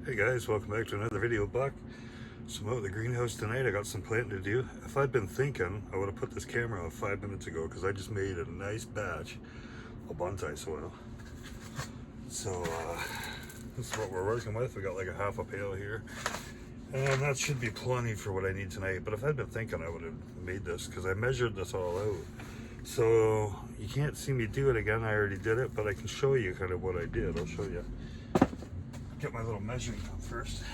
Hey guys, welcome back to another video. Buck. So I'm out in the greenhouse tonight. I got some planting to do. If I'd been thinking, I would have put this camera on 5 minutes ago because I just made a nice batch of bonsai soil. So this is what we're working with. We got like a half a pail here. And that should be plenty for what I need tonight. But if I'd been thinking, I would have made this because I measured this all out. So you can't see me do it again. I already did it, but I can show you kind of what I did. I'll show you. Get my little measuring cup first.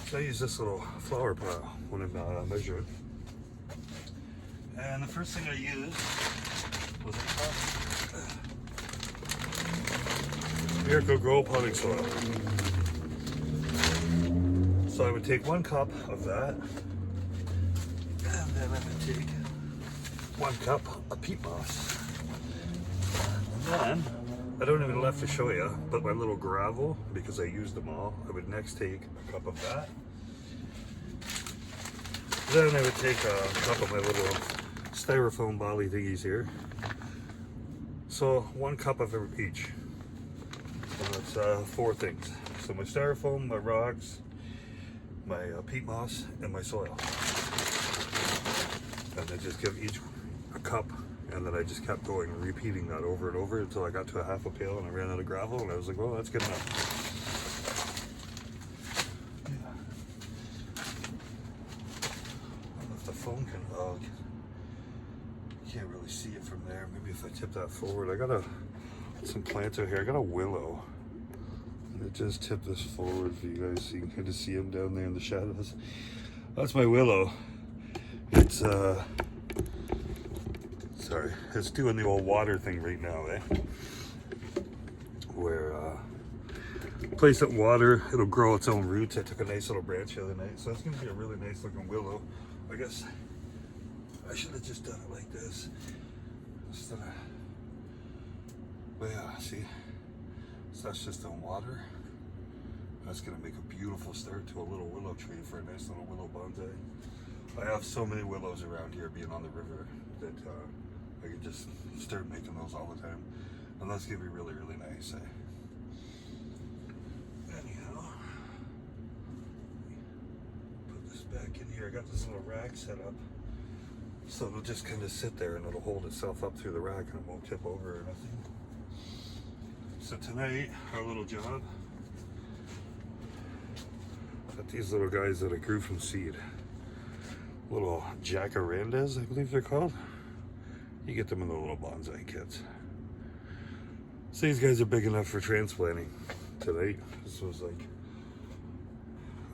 So I use this little flower pot when I'm measuring. And the first thing I used was a cup Miracle Grow potting soil. So I would take 1 cup of that, and then I would take 1 cup of peat moss. And then I don't even left to show you, but my little gravel, because I used them all, I would next take a cup of that. Then I would take a cup of my little styrofoam bally thingies here. So 1 cup of each. And that's 4 things. So my styrofoam, my rocks, my peat moss, and my soil. And I just give each a cup. And then I just kept going and repeating that over and over until I got to a half a pail and I ran out of gravel and I was like, well, that's good enough. Yeah. I don't know if the phone can, oh, you can't really see it from there. Maybe if I tip that forward. I got some plants out here. I got a willow. And I just tipped this forward for you guys so you can kind of see them down there in the shadows. That's my willow. It's, sorry, it's doing the old water thing right now, where place it in water, it'll grow its own roots. I took a nice little branch the other night, so it's gonna be a really nice looking willow. I guess I should have just done it like this instead of, but yeah, see, so that's just in water. That's gonna make a beautiful start to a little willow tree for a nice little willow bonsai. I have so many willows around here being on the river that I could just start making those all the time. And that's gonna be really, really nice. Anyhow, put this back in here. I got this little rack set up. So it'll just kind of sit there and it'll hold itself up through the rack and it won't tip over or nothing. So tonight, our little job, got these little guys that I grew from seed. Little jacarandas, I believe they're called. You get them in the little bonsai kits. So these guys are big enough for transplanting tonight. This was like,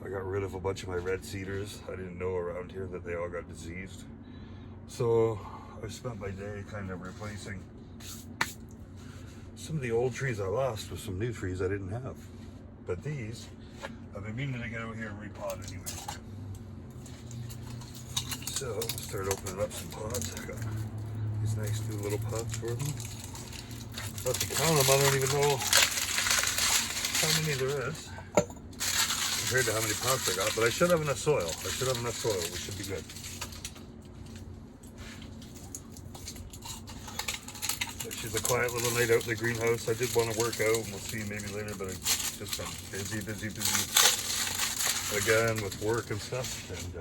I got rid of a bunch of my red cedars. I didn't know around here that they all got diseased. So I spent my day kind of replacing some of the old trees I lost with some new trees I didn't have. But these, I've been meaning to get out here and repot anyway. So I'll start opening up some pots. I got these nice new little pots for them. Not to count them, I don't even know how many there is compared to how many pots I got, but I should have enough soil. We should be good. This is a quiet little night out in the greenhouse. I did want to work out, and we'll see maybe later, but I've just been busy. Again, with work and stuff, and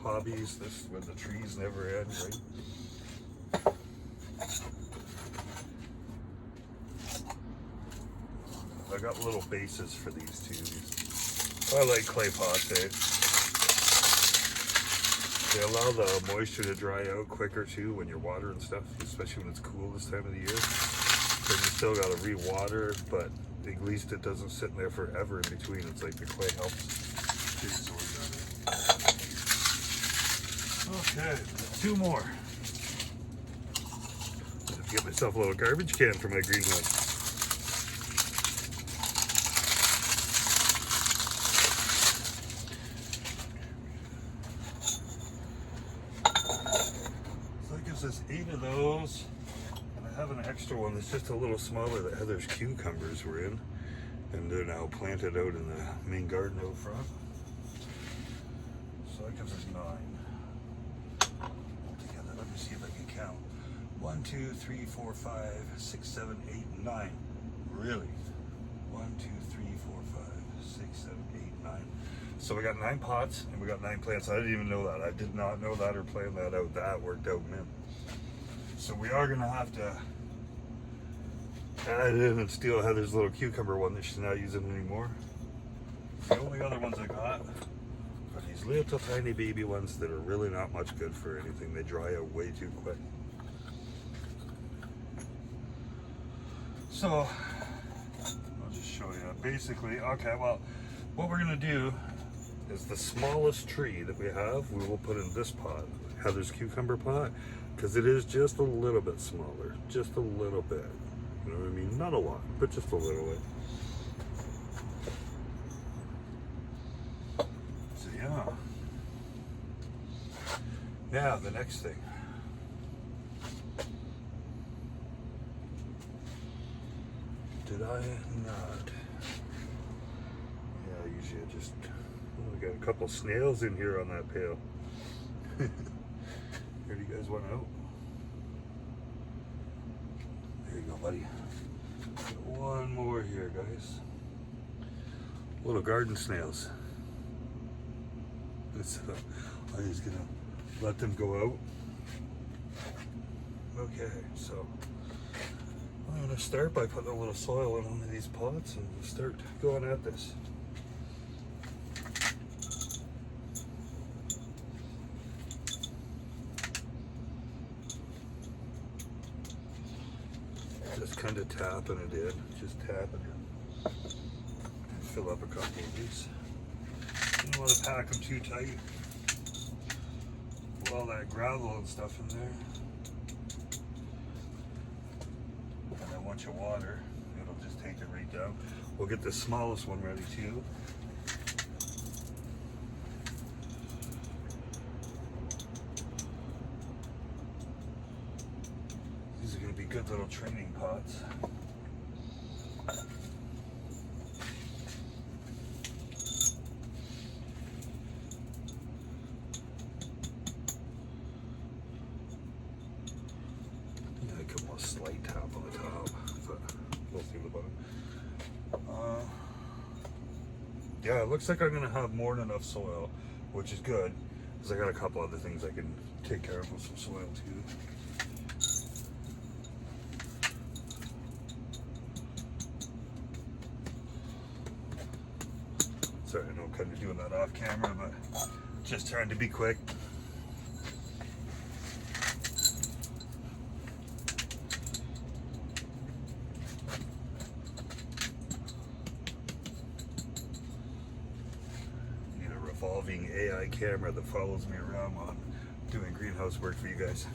hobbies, this where the trees never end, right? I got little bases for these too. I like clay pots, They allow the moisture to dry out quicker too when you're watering stuff, especially when it's cool this time of the year. So you still got to re-water, but at least it doesn't sit in there forever in between. It's like the clay helps. Okay, 2 more. I have to get myself a little garbage can for my greenhouse. So that gives us 8 of those. And I have an extra one that's just a little smaller that Heather's cucumbers were in. And they're now planted out in the main garden out front. So that gives us 9. Altogether, let me see if I can count. 1, 2, 3, 4, 5, 6, 7, 8, 9. Really? 1, 2, 3, 4, So we got 9 pots and we got 9 plants. I didn't even know that. I did not know that or plan that out. That worked out, man. So we are gonna have to add in and steal Heather's little cucumber one that she's not using anymore. The only other ones I got are these little tiny baby ones that are really not much good for anything. They dry out way too quick. So I'll just show you. Basically, okay, well, what we're gonna do is the smallest tree that we have, we will put in this pot, Heather's cucumber pot, because it is just a little bit smaller, just a little bit. You know what I mean? Not a lot, but just a little bit. So yeah. Now the next thing. Did I not? Yeah, usually I just, oh, we got a couple snails in here on that pail. Here, do you guys want out? There you go, buddy. One more here, guys. Little garden snails. So I'm just gonna let them go out. Okay, so I'm gonna start by putting a little soil in one of these pots and we'll start going at this. Just kind of tapping it in, just tapping it. Fill up a couple of these. You don't want to pack them too tight. With all that gravel and stuff in there. And then once you water, it'll just take it right down. We'll get the smallest one ready too. These are going to be good little training pots. Yeah, I could want a slight tap on the top, but we'll see the bottom. Yeah, it looks like I'm going to have more than enough soil, which is good, because I got a couple other things I can take care of with some soil too. Sorry, I know I'm kind of doing that off camera, but just trying to be quick. Need a revolving AI camera that follows me around while I'm doing greenhouse work for you guys.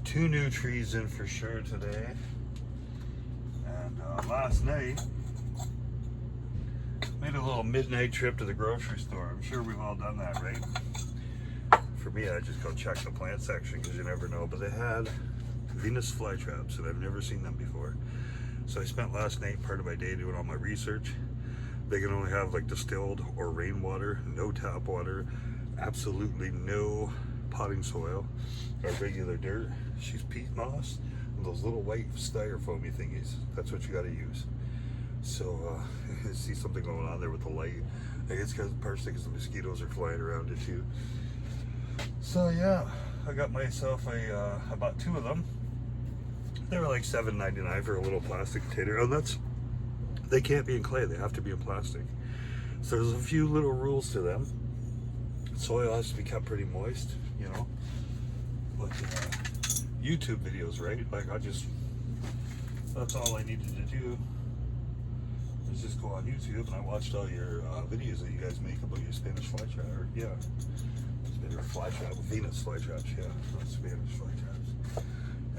Two new trees in for sure today, and last night made a little midnight trip to the grocery store. I'm sure we've all done that, right? For me, I just go check the plant section because you never know, but they had Venus flytraps and I've never seen them before. So I spent last night part of my day doing all my research. They can only have like distilled or rainwater, no tap water, absolutely no potting soil or regular dirt. She's peat moss and those little white styrofoamy thingies. That's what you got to use. So I see something going on there with the light. I guess partially because the mosquitoes are flying around it too. So yeah, I got myself I bought 2 of them. They were like $7.99 for a little plastic container. And they can't be in clay, they have to be in plastic. So there's a few little rules to them. Soil has to be kept pretty moist, you know. But YouTube videos, right? Like that's all I needed to do. Is just go on YouTube, and I watched all your videos that you guys make about your Spanish flytrap, or Spanish flytrap, Venus flytraps, not Spanish flytraps.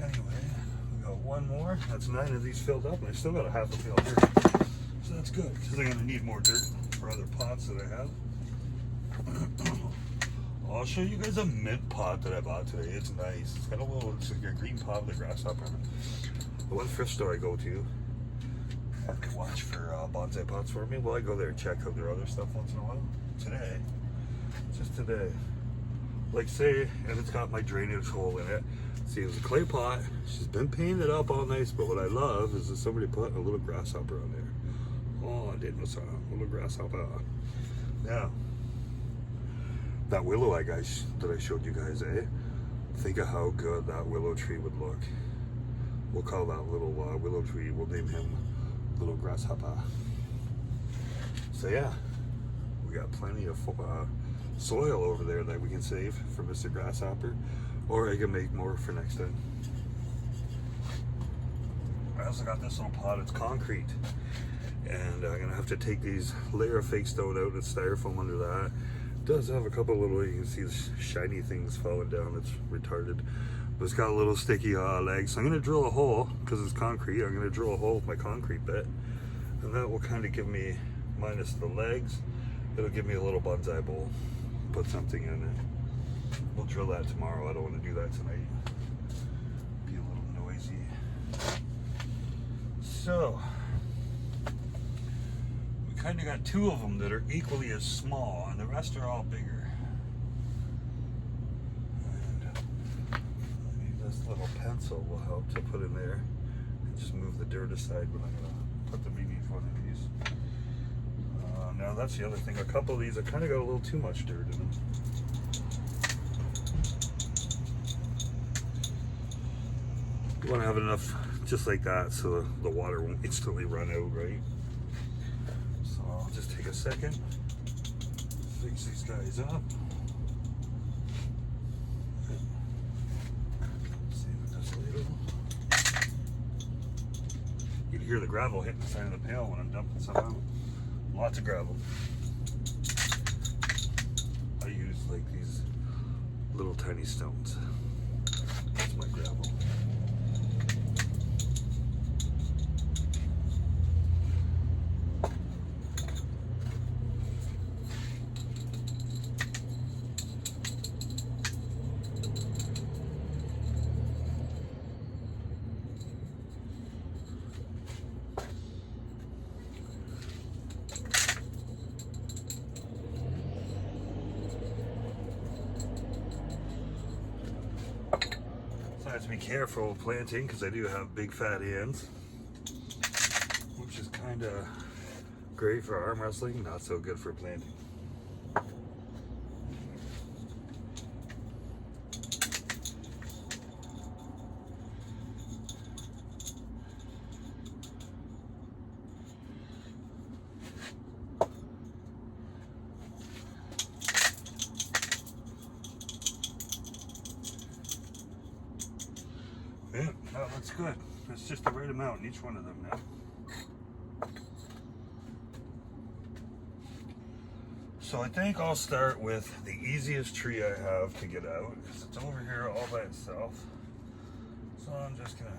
Anyway, we got one more. That's 9 of these filled up, and I still got a half a pail of dirt. So that's good, because I'm gonna need more dirt for other pots that I have. I'll show you guys a mint pot that I bought today. It's nice. It's got a little, it's like a green pot with a grasshopper. The one thrift store I go to, I have to watch for bonsai pots for me. Well, I go there and check out their other stuff once in a while. Today, just today. Like say, and it's got my drainage hole in it. See, it was a clay pot. She's been painted up all nice, but what I love is that somebody put a little grasshopper on there. Oh, I didn't saw a little grasshopper. Now, that willow that I showed you guys, think of how good that willow tree would look. We'll call that little willow tree, we'll name him Little Grasshopper. So yeah, we got plenty of soil over there that we can save for Mr. Grasshopper, or I can make more for next time. I also got this little pot, it's concrete, and I'm gonna have to take these layer of fake stone out and styrofoam under that. It does have a couple little, you can see the shiny things falling down, it's retarded. But it's got a little sticky legs. So I'm gonna drill a hole, because it's concrete, I'm gonna drill a hole with my concrete bit, and that will kind of give me, minus the legs, it'll give me a little bonsai bowl. Put something in it. We'll drill that tomorrow. I don't want to do that tonight. Be a little noisy. So, we kind of got two of them that are equally as small, and the rest are all bigger. And maybe this little pencil will help to put in there and just move the dirt aside when I'm going to put them beneath one of these. Now that's the other thing, a couple of these have kind of got a little too much dirt in them. You want to have enough just like that so the water won't instantly run out, right? So I'll just take a second, fix these guys up. Save it just a little. You can hear the gravel hitting the side of the pail when I'm dumping some out. Lots of gravel. I use like these little tiny stones. That's my gravel. I have to be careful with planting because I do have big fat hands, which is kind of great for arm wrestling, not so good for planting. Yeah, that looks good. It's just the right amount in each one of them now. So I think I'll start with the easiest tree I have to get out, because it's over here all by itself. So I'm just gonna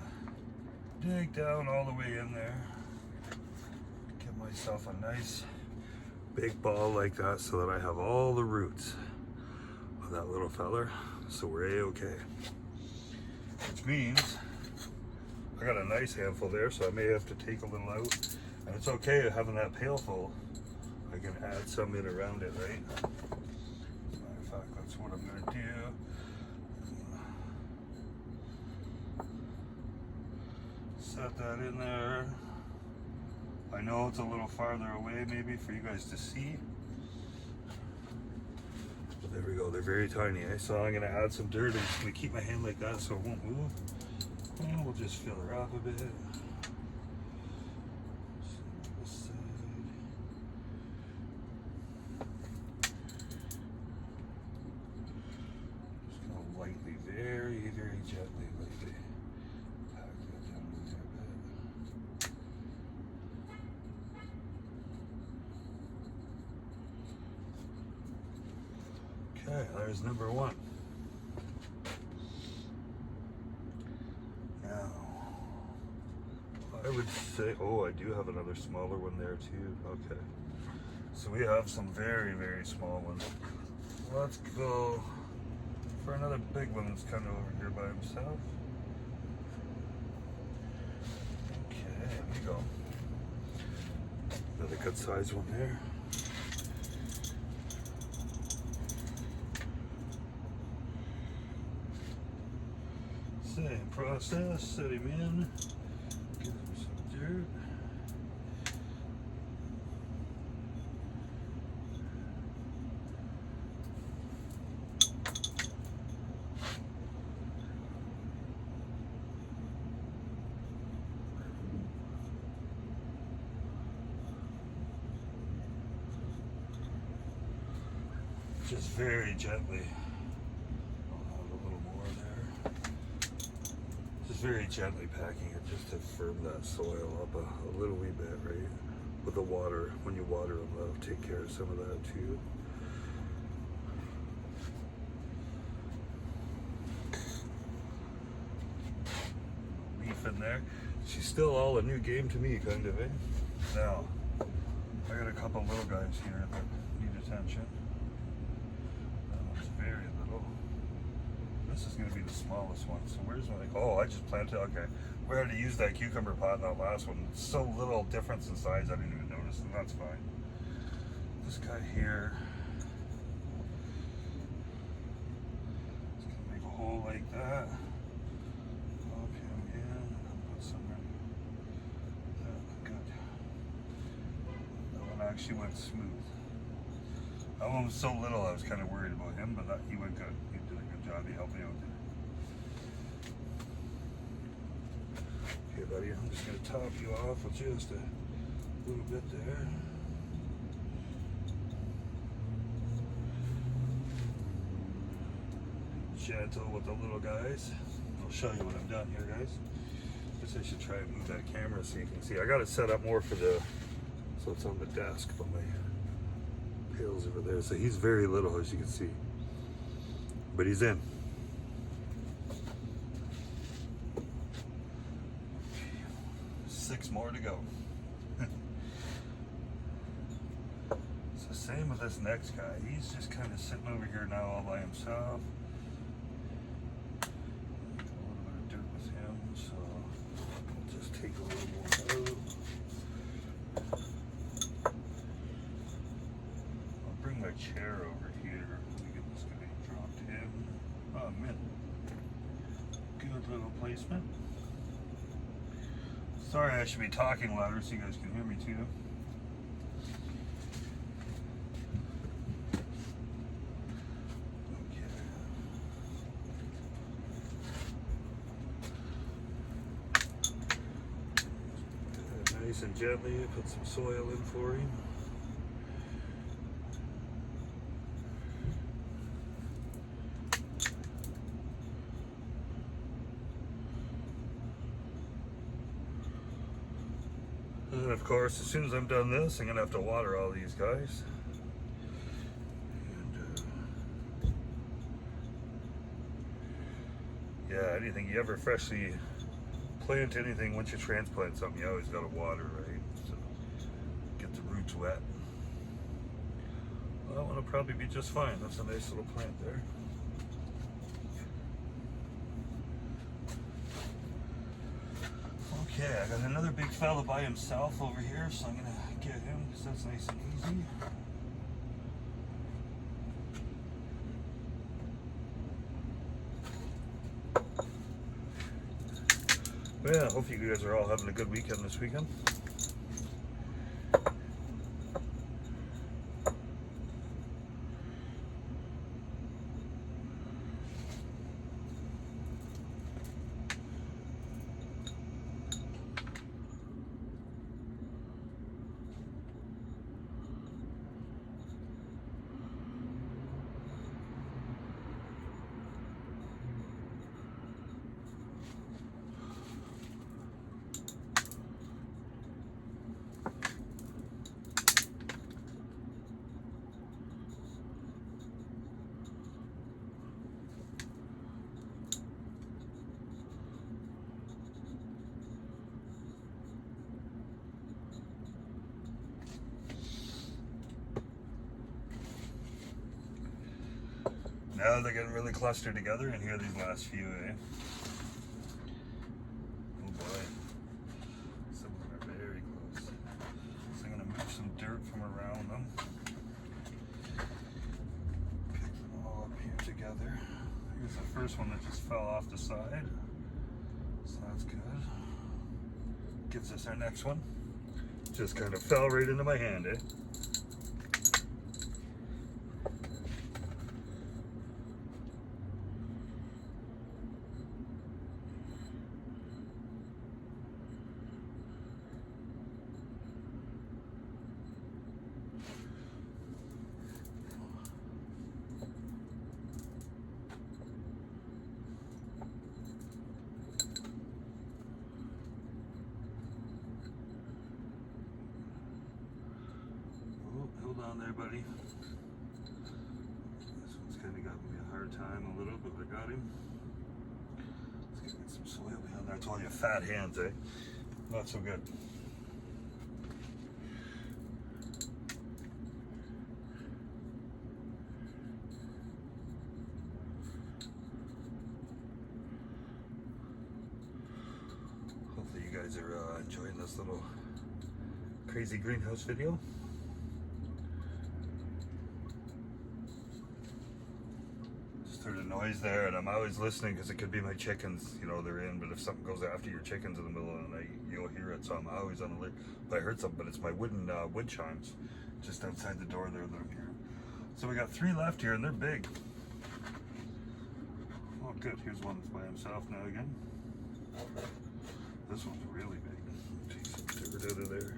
dig down all the way in there, give myself a nice big ball like that so that I have all the roots of that little feller, so we're a-okay. Which means I got a nice handful there, so I may have to take a little out. And it's okay having that pail full. I can add some in around it, right? As a matter of fact, that's what I'm gonna do. Set that in there. I know it's a little farther away maybe for you guys to see. But there we go, they're very tiny. So I'm gonna add some dirt. I'm just gonna keep my hand like that so it won't move. And we'll just fill her up a bit. Lightly, very, very gently, lightly pack that down in there a bit. Okay, there's number one. Now, I would say, oh, I do have another smaller one there too. Okay, so we have some very, very small ones. Let's go for another big one that's kind of over here by himself. Okay, there we go. Another good sized one there. process, set him in, give him some dirt. Just very gently. I'll have a little more there. Just very gently packing it just to firm that soil up a little wee bit, right? With the water, when you water them, that'll take care of some of that too. Leaf in there. She's still all a new game to me, kind of, eh? Now, I got a couple little guys here that need attention. Very little. This is going to be the smallest one. So where's my... Oh, I just planted... Okay. We had to use that cucumber pot in that last one. It's so little difference in size, I didn't even notice, and that's fine. This guy here... It's going to make a hole like that. Pop him in, and put some in. Good. That one actually went smooth. That one was so little, I was kind of worried about him, but he went good. He did a good job. He helped me out there. Okay, buddy, I'm just going to top you off with just a little bit there. Gentle with the little guys. I'll show you what I've done here, guys. Guess I should try and move that camera so you can see. I got it set up more for the... So it's on the desk, but my... Pails over there, so he's very little, as you can see, but he's in. Six more to go. It's the same with this next guy. He's just kind of sitting over here now all by himself. Got a little bit of dirt with him, so I'll just take a little more out. My chair over here. Let me get this guy dropped in. Oh, man. Good little placement. Sorry, I should be talking louder so you guys can hear me too. Okay. Nice and gently, put some soil in for him. And of course, as soon as I'm done this, I'm going to have to water all these guys. And, yeah, anything you ever freshly plant anything, once you transplant something, you always got to water, right? So get the roots wet. Well, that one will probably be just fine. That's a nice little plant there. Okay, I got another big fella by himself over here, so I'm gonna get him because that's nice and easy. Well, I hope you guys are all having a good weekend this weekend. Now they're getting really clustered together in here, these last few, eh? Oh boy. Some of them are very close. So I'm going to move some dirt from around them. Pick them all up here together. Here's the first one that just fell off the side. that's good. Gives us our next one. Just kind of fell right into my hand, eh? Hold on there, buddy. This one's kind of got me a hard time a little, but I got him. Let's get some soil behind there. I told you, fat hands, eh? Not so good. Hopefully you guys are enjoying this little crazy greenhouse video. Heard a noise there, and I'm always listening because it could be my chickens, you know, they're in, but if something goes after your chickens in the middle of the night, you'll hear it, so I'm always on alert. But I heard something, but it's my wooden wood chimes just outside the door there that I'm hearing. So we got 3 left here, and they're big. Oh good, here's one that's by himself now again. This one's really big. Take some dirt out of there.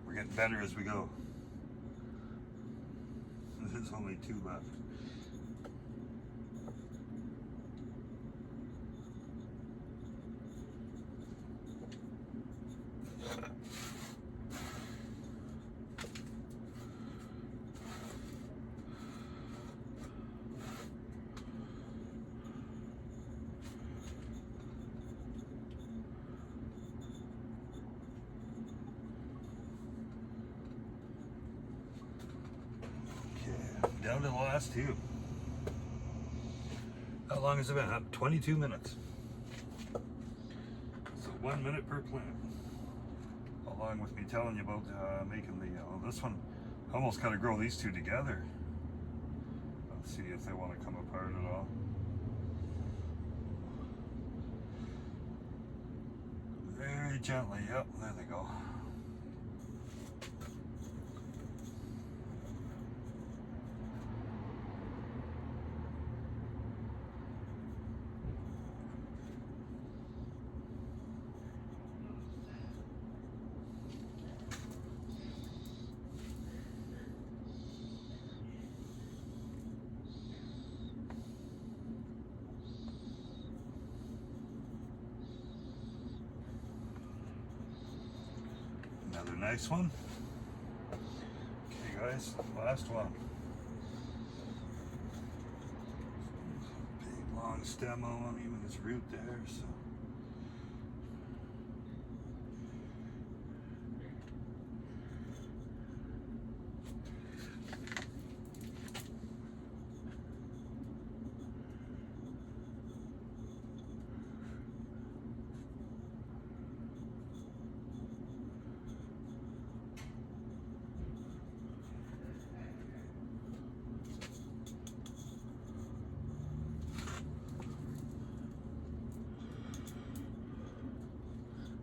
We're getting better as we go. There's only 2 left. Down to the last 2. How long has it been? 22 minutes. So 1 minute per plant. Along with me telling you about making the, this one, almost got to grow these 2 together. Let's see if they want to come apart at all. Very gently, yep, there they go. Another nice one. Okay guys, last one. Big long stem on even its root there, so.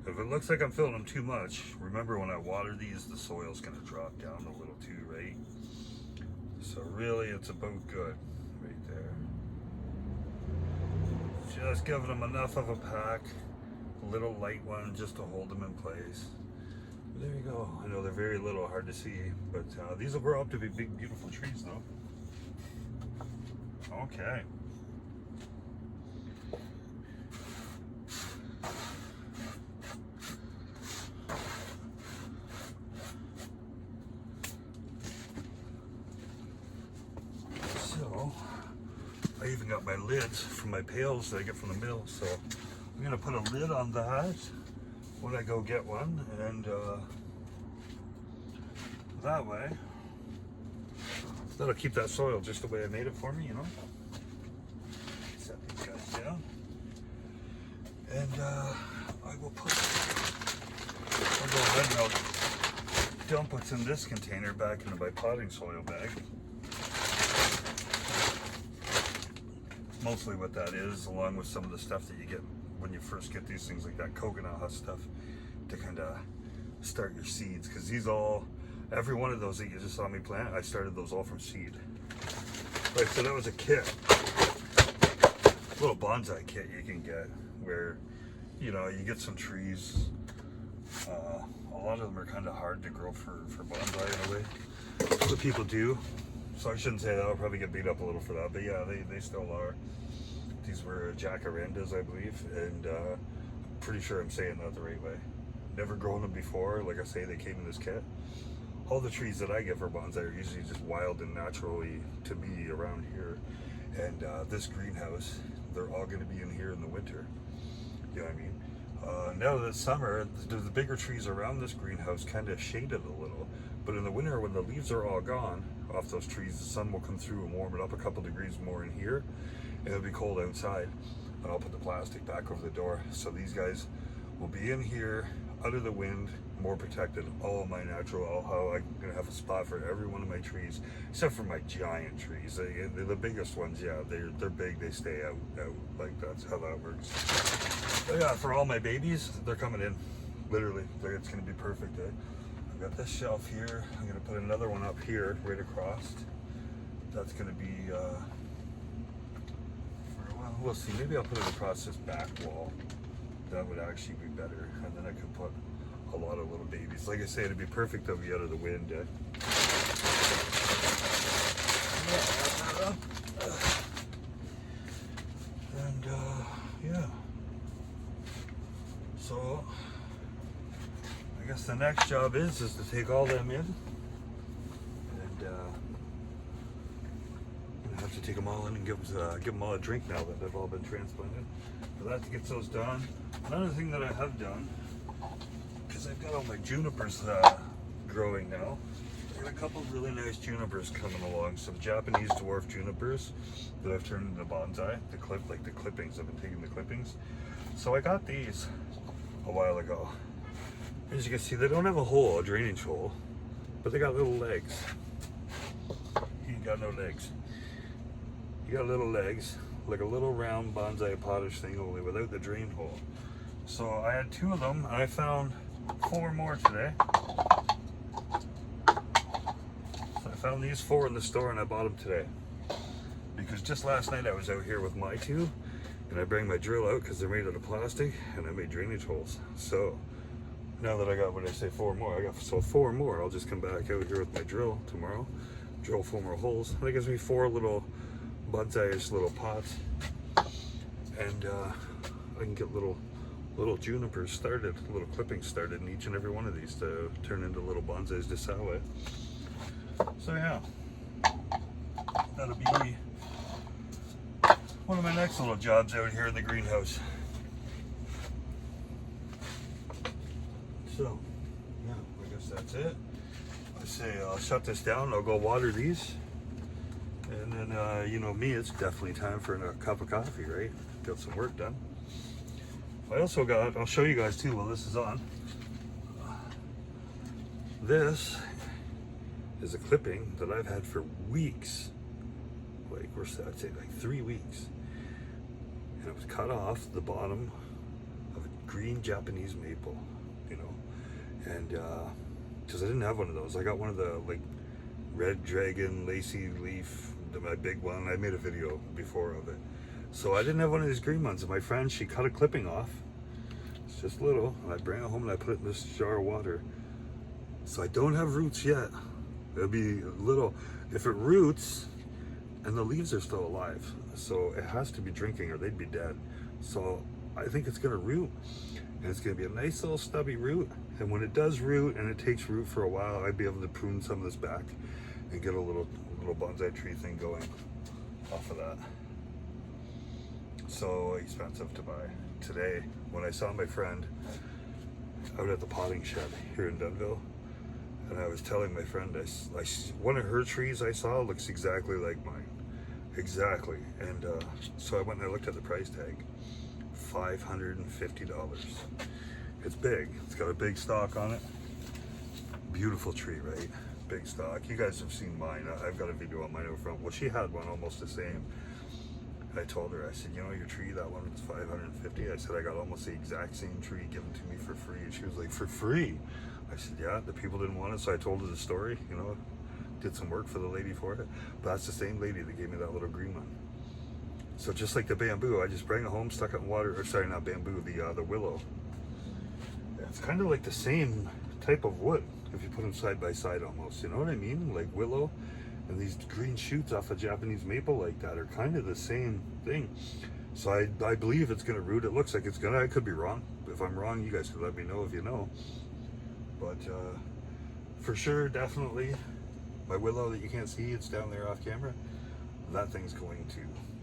If it looks like I'm filling them too much, remember when I water these, the soil's going to drop down a little too, right? So really, it's about good right there. Just giving them enough of a pack, a little light one just to hold them in place. There you go. I know they're very little, hard to see, but these will grow up to be big, beautiful trees though. Okay. So, I even got my lids from my pails that I get from the mill, so I'm gonna put a lid on that when I go get one, and that way, That'll keep that soil just the way I made it for me, you know. Set these guys down. And I will I'll go ahead and I'll dump what's in this container back into my potting soil bag. Mostly what that is, along with some of the stuff that you get when you first get these things, like that coconut husk stuff, to kind of start your seeds. Because these every one of those that you just saw me plant, I started those all from seed. Right, so that was a kit, a little bonsai kit you can get, where, you know, you get some trees. A lot of them are kind of hard to grow for bonsai in a way. Other people do. So I shouldn't say that, I'll probably get beat up a little for that, but yeah, they still are. These were jacarandas, I believe, and I'm pretty sure I'm saying that the right way. Never grown them before. Like I say, they came in this kit. All the trees that I get for bonsai are usually just wild and naturally to me around here. And this greenhouse, they're all going to be in here in the winter. You know what I mean? Now that it's summer, the bigger trees around this greenhouse kind of shaded a little. But in the winter, when the leaves are all gone off those trees, the sun will come through and warm it up a couple degrees more in here. And it'll be cold outside. And I'll put the plastic back over the door. So these guys will be in here, out of the wind, more protected. All my natural, I'm going to have a spot for every one of my trees, except for my giant trees. They're the biggest ones, yeah, they're big, they stay out, like that's how that works. But yeah, for all my babies, they're coming in, literally. It's going to be perfect. I've got this shelf here. I'm going to put another one up here, right across. That's going to be, we'll see, maybe I'll put it across this back wall. That would actually be better, and then I could put a lot of little babies. Like I say, it'd be perfect to be out of the wind. And yeah, so I guess the next job is to take all them in, and I have to take them all in and give them all a drink now that they've all been transplanted. For that to get those done. Another thing that I have done, because I've got all my junipers growing now. I got a couple of really nice junipers coming along. Some Japanese dwarf junipers that I've turned into bonsai. The clippings. I've been taking the clippings. So I got these a while ago. As you can see, they don't have a drainage hole, but they got little legs. You ain't got no legs. You got little legs, like a little round bonsai pottage thing, only without the drain hole. So I had 2 of them, and I found 4 more today. So I found these 4 in the store, and I bought them today. Because just last night I was out here with my 2, and I bring my drill out because they're made out of plastic, and I made drainage holes. So now that I got, 4 more, I got 4 more. I'll just come back out here with my drill tomorrow, drill 4 more holes. That gives me 4 little bonsai-ish little pots, and I can get little junipers started, little clippings started in each and every one of these to turn into little bonsais de Sale. So yeah, that'll be one of my next little jobs out here in the greenhouse. So yeah, I guess that's it. I say I'll shut this down, I'll go water these. And then, you know me, it's definitely time for a cup of coffee, right? Got some work done. I also got, I'll show you guys too while this is on. This is a clipping that I've had for weeks. Like, I'd say like 3 weeks. And it was cut off the bottom of a green Japanese maple, you know. And, because I didn't have one of those. I got one of the, like, red dragon lacy leaf, my big one. I made a video before of it. So I didn't have one of these green ones, and my friend, she cut a clipping off. It's just little, and I bring it home and I put it in this jar of water. So I don't have roots yet. It'll be little. If it roots, and the leaves are still alive, so it has to be drinking or they'd be dead. So I think it's gonna root, and it's gonna be a nice little stubby root. And when it does root, and it takes root for a while, I'd be able to prune some of this back and get a little bonsai tree thing going off of that. So expensive to buy. Today, when I saw my friend out at the potting shed here in Dunville, And I was telling my friend, one of her trees I saw looks exactly like mine. Exactly. And so I went and I looked at the price tag. $550. It's big. It's got a big stalk on it. Beautiful tree, right? Big stalk. You guys have seen mine. I've got a video on mine out front. Well, she had one almost the same. And I told her, I said, you know, your tree, that one was $550. I said, I got almost the exact same tree given to me for free. And she was like, for free? I said, yeah, the people didn't want it. So I told her the story, you know, did some work for the lady for it. But that's the same lady that gave me that little green one. So just like the bamboo, I just bring it home, stuck it in water, or sorry, not bamboo, the willow. It's kind of like the same type of wood if you put them side by side almost, you know what I mean? Like willow and these green shoots off a Japanese maple like that are kind of the same thing. So I believe it's going to root. It looks like it's going to. I could be wrong. If I'm wrong, you guys could let me know if you know. But for sure, definitely, my willow that you can't see, it's down there off camera, that thing's going to.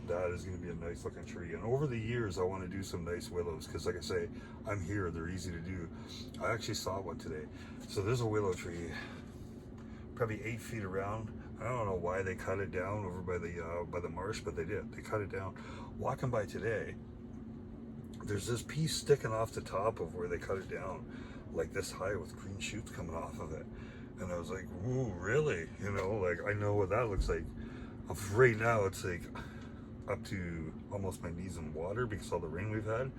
That is going to be a nice looking tree. And over the years, I want to do some nice willows because, like I say, I'm here. They're easy to do. I actually saw one today. So there's a willow tree, probably 8 feet around. I don't know why they cut it down over by the marsh, but they did. They cut it down. Walking by today, there's this piece sticking off the top of where they cut it down, like this high with green shoots coming off of it. And I was like, ooh, really? You know, like I know what that looks like. Right now, it's like up to almost my knees in water because of all the rain we've had.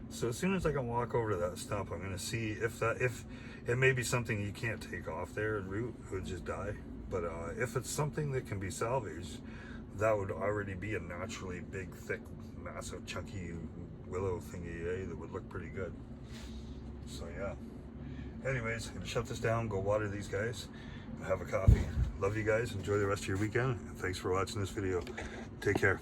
So as soon as I can walk over to that stump, I'm gonna see if it may be something you can't take off there and root, it would just die. But if it's something that can be salvaged, that would already be a naturally big, thick, massive, chunky willow thingy that would look pretty good. So yeah. Anyways, I'm gonna shut this down, go water these guys, and have a coffee. Love you guys. Enjoy the rest of your weekend. And thanks for watching this video. Take care.